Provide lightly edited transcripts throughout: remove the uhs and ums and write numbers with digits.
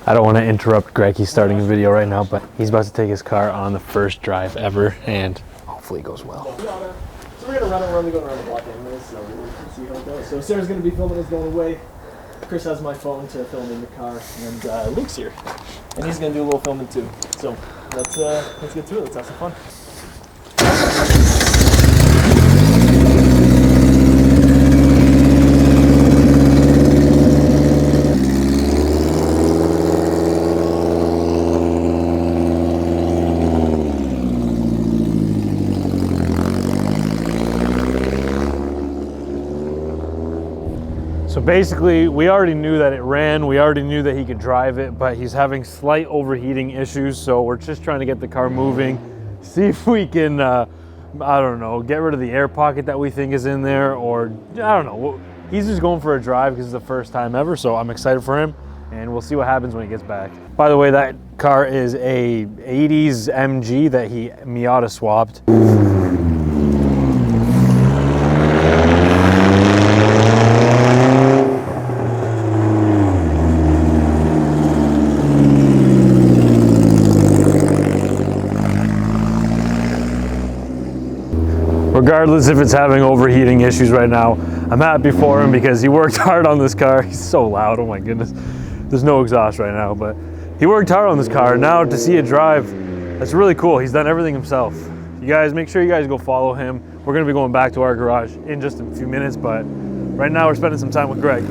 I don't want to interrupt Greg. He's starting a video right now, but he's about to take his car on the first drive ever, and hopefully it goes well. So we're gonna run only going around the block anyways, so we'll see how it goes. So Sarah's gonna be filming us going away. Chris has my phone to film in the car, and Luke's here, and he's gonna do a little filming too. So let's get to it. Let's have some fun. So basically, we already knew that it ran, we already knew that he could drive it, but he's having slight overheating issues, so we're just trying to get the car moving, see if we can, I don't know, get rid of the air pocket that we think is in there, or I don't know. He's just going for a drive because it's the first time ever, so I'm excited for him, and we'll see what happens when he gets back. By the way, that car is a 80s MG that he Miata swapped. Regardless if it's having overheating issues right now, I'm happy for him because he worked hard on this car. He's so loud, oh my goodness. There's no exhaust right now, but he worked hard on this car. Now to see it drive, that's really cool. He's done everything himself. You guys, make sure you guys go follow him. We're gonna be going back to our garage in just a few minutes, but right now we're spending some time with Greg.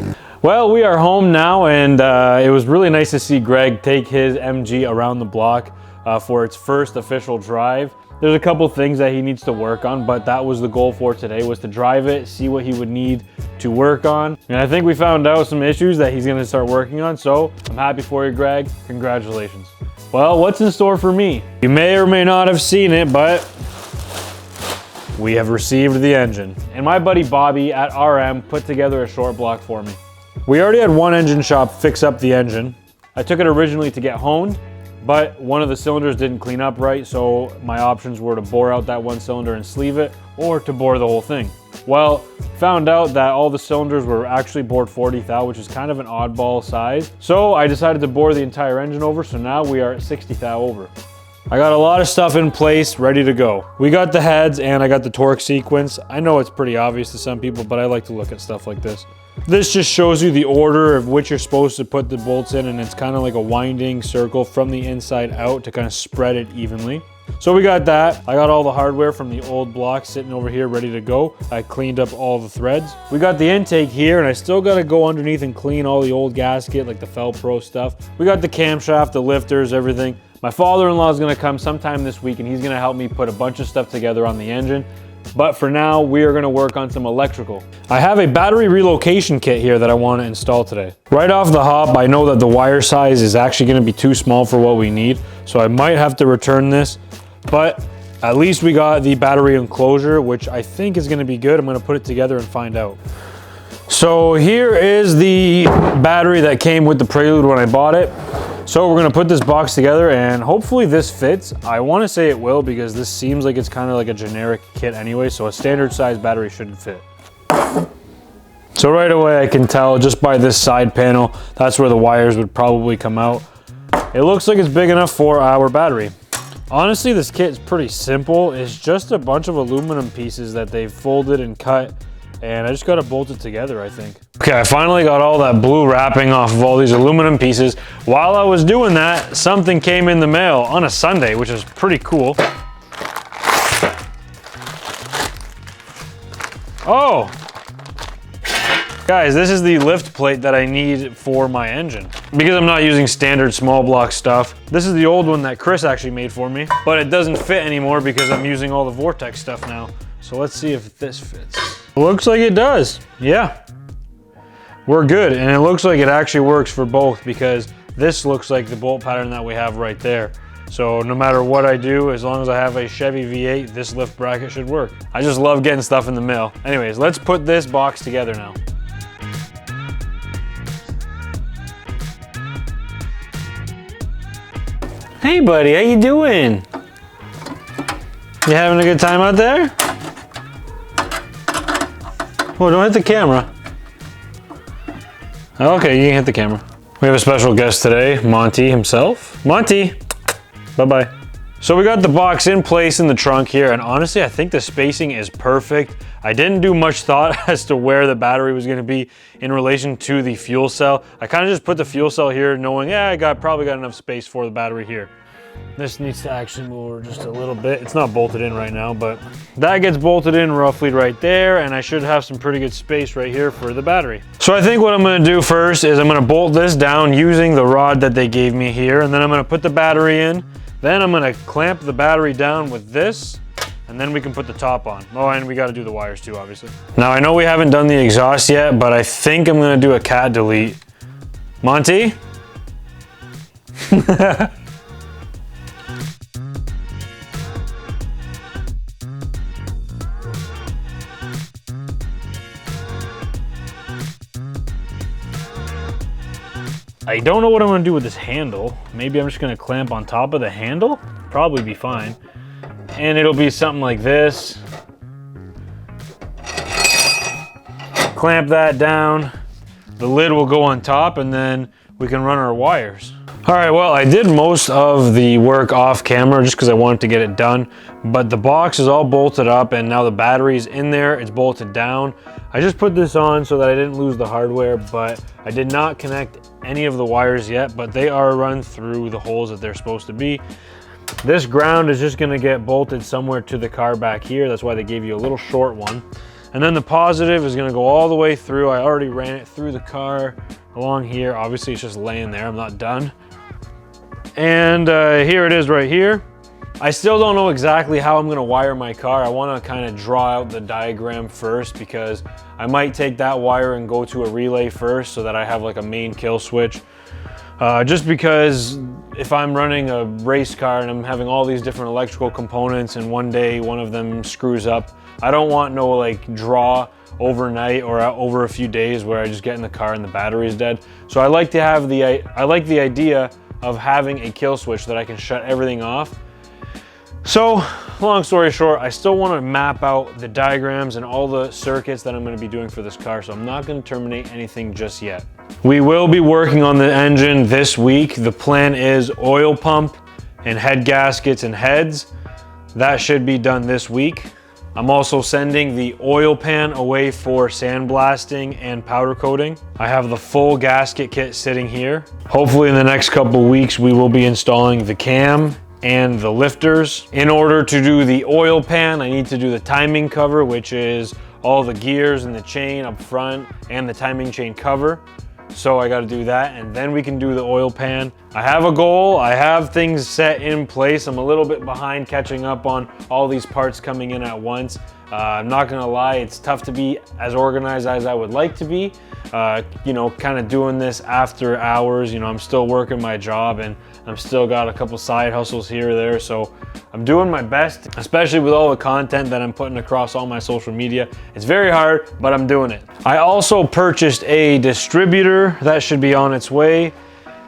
Well, we are home now, and it was really nice to see Greg take his MG around the block for its first official drive. There's a couple things that he needs to work on, but that was the goal for today, was to drive it, see what he would need to work on. And I think we found out some issues that he's gonna start working on, so I'm happy for you, Greg. Congratulations. Well, what's in store for me? You may or may not have seen it, but we have received the engine. And my buddy Bobby at RM put together a short block for me. We already had one engine shop fix up the engine. I took it originally to get honed, but one of the cylinders didn't clean up right, so my options were to bore out that one cylinder and sleeve it, or to bore the whole thing. Well, found out that all the cylinders were actually bored 40 thou, which is kind of an oddball size. So I decided to bore the entire engine over, so now we are at 60 thou over. I got a lot of stuff in place, ready to go. We got the heads and I got the torque sequence. I know it's pretty obvious to some people, but I like to look at stuff like this. This just shows you the order of which you're supposed to put the bolts in, and it's kind of like a winding circle from the inside out to kind of spread it evenly. So we got that. I got all the hardware from the old block sitting over here ready to go. I cleaned up all the threads. We got the intake here, and I still got to go underneath and clean all the old gasket, like the Felpro stuff. We got the camshaft, the lifters, everything. My father-in-law is going to come sometime this week, and he's going to help me put a bunch of stuff together on the engine. But for now, we are gonna work on some electrical. I have a battery relocation kit here that I wanna install today. Right off the hop, I know that the wire size is actually gonna be too small for what we need, so I might have to return this, but at least we got the battery enclosure, which I think is gonna be good. I'm gonna put it together and find out. So here is the battery that came with the Prelude when I bought it. So we're gonna put this box together and hopefully this fits. I wanna say it will because this seems like it's kind of like a generic kit anyway, so a standard size battery shouldn't fit. So right away I can tell just by this side panel, that's where the wires would probably come out. It looks like it's big enough for our battery. Honestly, this kit is pretty simple. It's just a bunch of aluminum pieces that they've folded and cut, and I just got to bolt it together, I think. Okay, I finally got all that blue wrapping off of all these aluminum pieces. While I was doing that, something came in the mail on a Sunday, which is pretty cool. Oh! Guys, this is the lift plate that I need for my engine. Because I'm not using standard small block stuff, this is the old one that Chris actually made for me, but it doesn't fit anymore because I'm using all the Vortex stuff now. So let's see if this fits. Looks like it does, yeah. We're good, and it looks like it actually works for both because this looks like the bolt pattern that we have right there. So no matter what I do, as long as I have a Chevy V8, this lift bracket should work. I just love getting stuff in the mail. Anyways, let's put this box together now. Hey buddy, how you doing? You having a good time out there? Oh, don't hit the camera. Okay, you can hit the camera. We have a special guest today, Monty himself. Monty, bye-bye. So we got the box in place in the trunk here, and honestly, I think the spacing is perfect. I didn't do much thought as to where the battery was gonna be in relation to the fuel cell. I kind of just put the fuel cell here knowing, yeah, I probably got enough space for the battery here. This needs to actually move over just a little bit. It's not bolted in right now, but that gets bolted in roughly right there, and I should have some pretty good space right here for the battery. So I think what I'm gonna do first is I'm gonna bolt this down using the rod that they gave me here, and then I'm gonna put the battery in. Then I'm gonna clamp the battery down with this, and then we can put the top on. Oh, and we gotta do the wires too, obviously. Now I know we haven't done the exhaust yet, but I think I'm gonna do a cat delete. Monty? I don't know what I'm gonna do with this handle. Maybe I'm just gonna clamp on top of the handle. Probably be fine. And it'll be something like this. Clamp that down. The lid will go on top, and then we can run our wires. All right, well, I did most of the work off camera just because I wanted to get it done, but the box is all bolted up and now the battery's in there, it's bolted down. I just put this on so that I didn't lose the hardware, but I did not connect any of the wires yet, but they are run through the holes that they're supposed to be. This ground is just gonna get bolted somewhere to the car back here. That's why they gave you a little short one. And then the positive is gonna go all the way through. I already ran it through the car along here. Obviously it's just laying there, I'm not done. And here it is right here. I still don't know exactly how I'm gonna wire my car. I wanna kind of draw out the diagram first because I might take that wire and go to a relay first so that I have like a main kill switch. Just because if I'm running a race car and I'm having all these different electrical components and one day one of them screws up, I don't want no like draw overnight or over a few days where I just get in the car and the battery is dead. So I like to have I like the idea of having a kill switch that I can shut everything off. So long story short, I still want to map out the diagrams and all the circuits that I'm going to be doing for this car, so I'm not going to terminate anything just yet. We will be working on the engine this week. The plan is oil pump and head gaskets and heads. That should be done this week. I'm also sending the oil pan away for sandblasting and powder coating. I have the full gasket kit sitting here. Hopefully in the next couple weeks, we will be installing the cam and the lifters. In order to do the oil pan, I need to do the timing cover, which is all the gears and the chain up front and the timing chain cover. So I got to do that, and then we can do the oil pan. I have a goal, I have things set in place. I'm a little bit behind catching up on all these parts coming in at once. I'm not gonna lie, it's tough to be as organized as I would like to be. You know, kind of doing this after hours. You know, I'm still working my job and I'm still got a couple side hustles here or there. So I'm doing my best, especially with all the content that I'm putting across all my social media. It's very hard, but I'm doing it. I also purchased a distributor that should be on its way.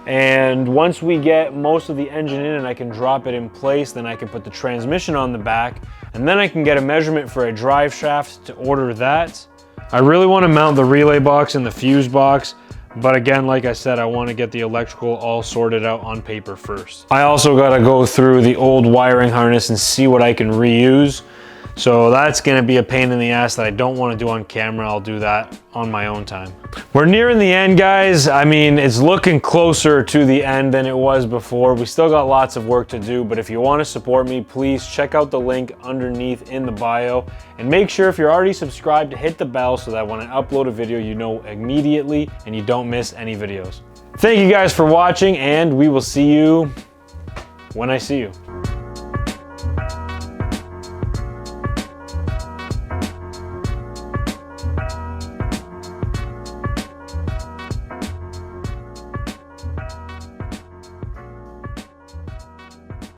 And once we get most of the engine in and I can drop it in place, then I can put the transmission on the back, and then I can get a measurement for a drive shaft to order that. I really want to mount the relay box and the fuse box, but again, like I said, I want to get the electrical all sorted out on paper first. I also got to go through the old wiring harness and see what I can reuse. So that's gonna be a pain in the ass that I don't wanna do on camera. I'll do that on my own time. We're nearing the end, guys. I mean, it's looking closer to the end than it was before. We still got lots of work to do, but if you wanna support me, please check out the link underneath in the bio. And make sure if you're already subscribed to hit the bell so that when I upload a video, you know immediately and you don't miss any videos. Thank you guys for watching, and we will see you when I see you.